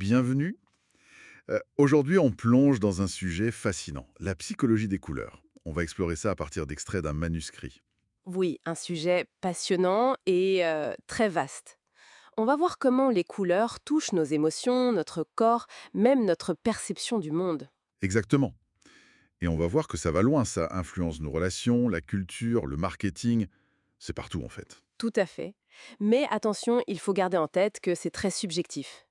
bienvenue. Aujourd'hui, on plonge dans un sujet fascinant, la psychologie des couleurs. On va explorer ça à partir d'extraits d'un manuscrit. Oui, un sujet passionnant et très vaste. On va voir comment les couleurs touchent nos émotions, notre corps, même notre perception du monde. Exactement. Et on va voir que ça va loin, ça influence nos relations, la culture, le marketing, c'est partout en fait. Tout à fait. Mais attention, il faut garder en tête que c'est très subjectif.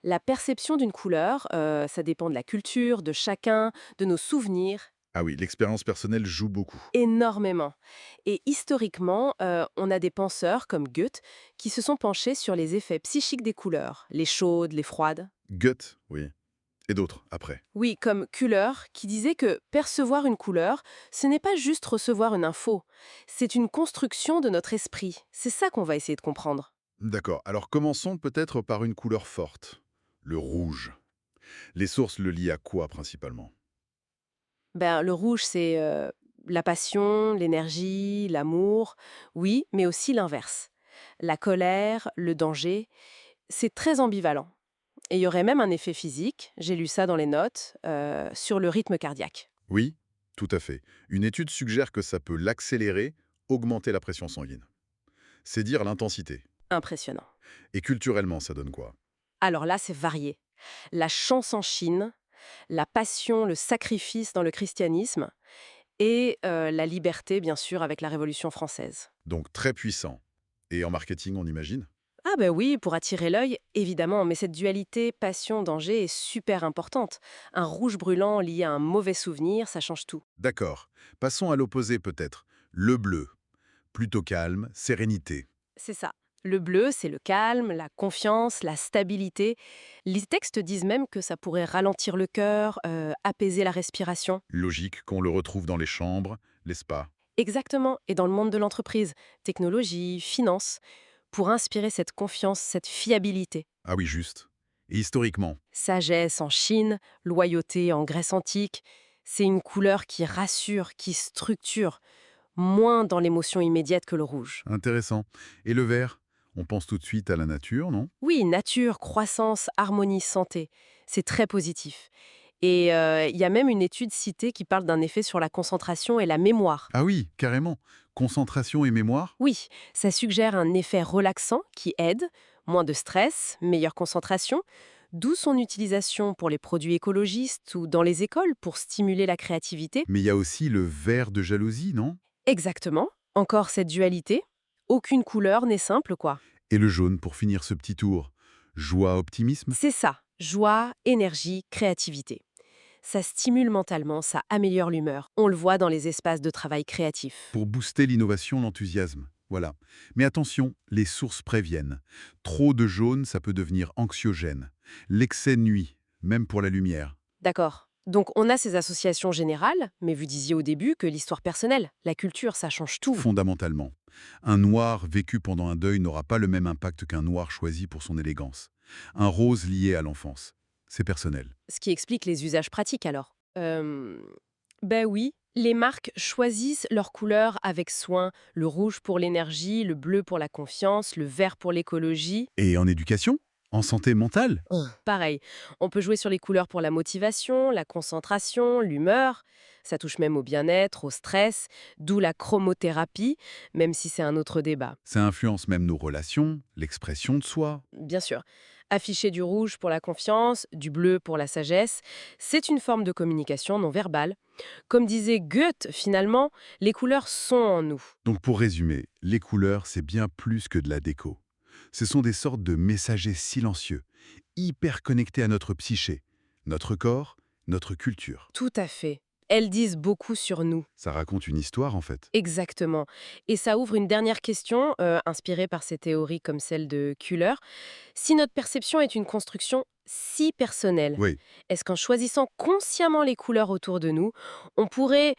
La perception d'une couleur, ça dépend de la culture, de chacun, de nos souvenirs, Ah oui, l'expérience personnelle joue beaucoup. énormément. Et historiquement, on a des penseurs comme Goethe qui se sont penchés sur les effets psychiques des couleurs, les chaudes, les froides. Gut, oui. Et d'autres, après. Oui, comme Kuller, qui disait que percevoir une couleur, ce n'est pas juste recevoir une info, c'est une construction de notre esprit. C'est ça qu'on va essayer de comprendre. D'accord, alors commençons peut-être par une couleur forte, le rouge. Les sources le lient à quoi principalement? Ben, le rouge, c'est la passion, l'énergie, l'amour, oui, mais aussi l'inverse. La colère, le danger, c'est très ambivalent. Et il y aurait même un effet physique, j'ai lu ça dans les notes, sur le rythme cardiaque. Oui, tout à fait. Une étude suggère que ça peut l'accélérer, augmenter la pression sanguine. C'est dire l'intensité. Impressionnant. Et culturellement, ça donne quoi? Alors là, c'est varié. La chance en Chine, la passion, le sacrifice dans le christianisme, et la liberté, bien sûr, avec la Révolution française. Donc très puissant. Et en marketing, on imagine? Ah ben oui, pour attirer l'œil, évidemment, mais cette dualité passion-danger est super importante. Un rouge brûlant lié à un mauvais souvenir, ça change tout. D'accord. Passons à l'opposé peut-être. Le bleu. Plutôt calme, sérénité. C'est ça. Le bleu, c'est le calme, la confiance, la stabilité. Les textes disent même que ça pourrait ralentir le cœur, apaiser la respiration. Logique qu'on le retrouve dans les chambres, les spas. Exactement, et dans le monde de l'entreprise, technologie, finance, pour inspirer cette confiance, cette fiabilité. Ah oui, juste. Et historiquement? Sagesse en Chine, loyauté en Grèce antique, c'est une couleur qui rassure, qui structure, moins dans l'émotion immédiate que le rouge. Intéressant. Et le vert? On pense tout de suite à la nature, non? Oui, nature, croissance, harmonie, santé, c'est très positif. Et il y a même une étude citée qui parle d'un effet sur la concentration et la mémoire. Ah oui, carrément. Concentration et mémoire? Oui, ça suggère un effet relaxant qui aide, moins de stress, meilleure concentration, d'où son utilisation pour les produits écologistes ou dans les écoles pour stimuler la créativité. Mais il y a aussi le vert de jalousie, non? Exactement, encore cette dualité. Aucune couleur n'est simple, quoi. Et le jaune pour finir ce petit tour. Joie, optimisme? C'est ça, joie, énergie, créativité. Ça stimule mentalement, ça améliore l'humeur. On le voit dans les espaces de travail créatifs. Pour booster l'innovation, l'enthousiasme. Voilà. Mais attention, les sources préviennent. Trop de jaune, ça peut devenir anxiogène. L'excès nuit, même pour la lumière. D'accord. Donc on a ces associations générales, mais vous disiez au début que l'histoire personnelle, la culture, ça change tout. Fondamentalement. Un noir vécu pendant un deuil n'aura pas le même impact qu'un noir choisi pour son élégance. Un rose lié à l'enfance. C'est personnel. Ce qui explique les usages pratiques alors. Ben oui, les marques choisissent leurs couleurs avec soin. Le rouge pour l'énergie, le bleu pour la confiance, le vert pour l'écologie. Et en éducation? En santé mentale? Pareil, on peut jouer sur les couleurs pour la motivation, la concentration, l'humeur. Ça touche même au bien-être, au stress, d'où la chromothérapie, même si c'est un autre débat. Ça influence même nos relations, l'expression de soi. Bien sûr, afficher du rouge pour la confiance, du bleu pour la sagesse, c'est une forme de communication non verbale. Comme disait Goethe, finalement, les couleurs sont en nous. Donc pour résumer, les couleurs, c'est bien plus que de la déco. Ce sont des sortes de messagers silencieux, hyper connectés à notre psyché, notre corps, notre culture. Tout à fait. Elles disent beaucoup sur nous. Ça raconte une histoire en fait. Exactement. Et ça ouvre une dernière question, inspirée par ces théories comme celle de Kuller. Si notre perception est une construction si personnelle, Oui, est-ce qu'en choisissant consciemment les couleurs autour de nous, on pourrait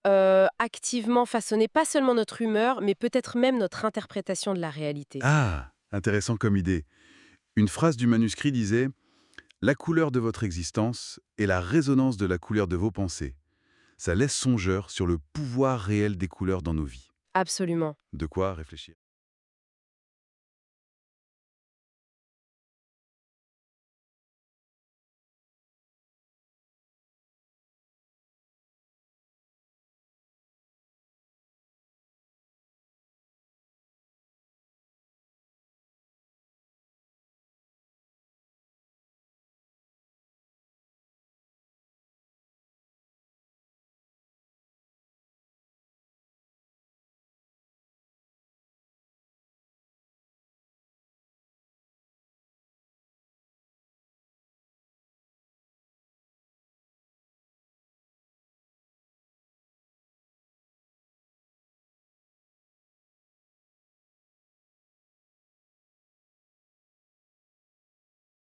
activement façonner pas seulement notre humeur, mais peut-être même notre interprétation de la réalité? ah, intéressant comme idée. Une phrase du manuscrit disait: la couleur de votre existence est la résonance de la couleur de vos pensées. Ça laisse songeur sur le pouvoir réel des couleurs dans nos vies. Absolument. De quoi réfléchir.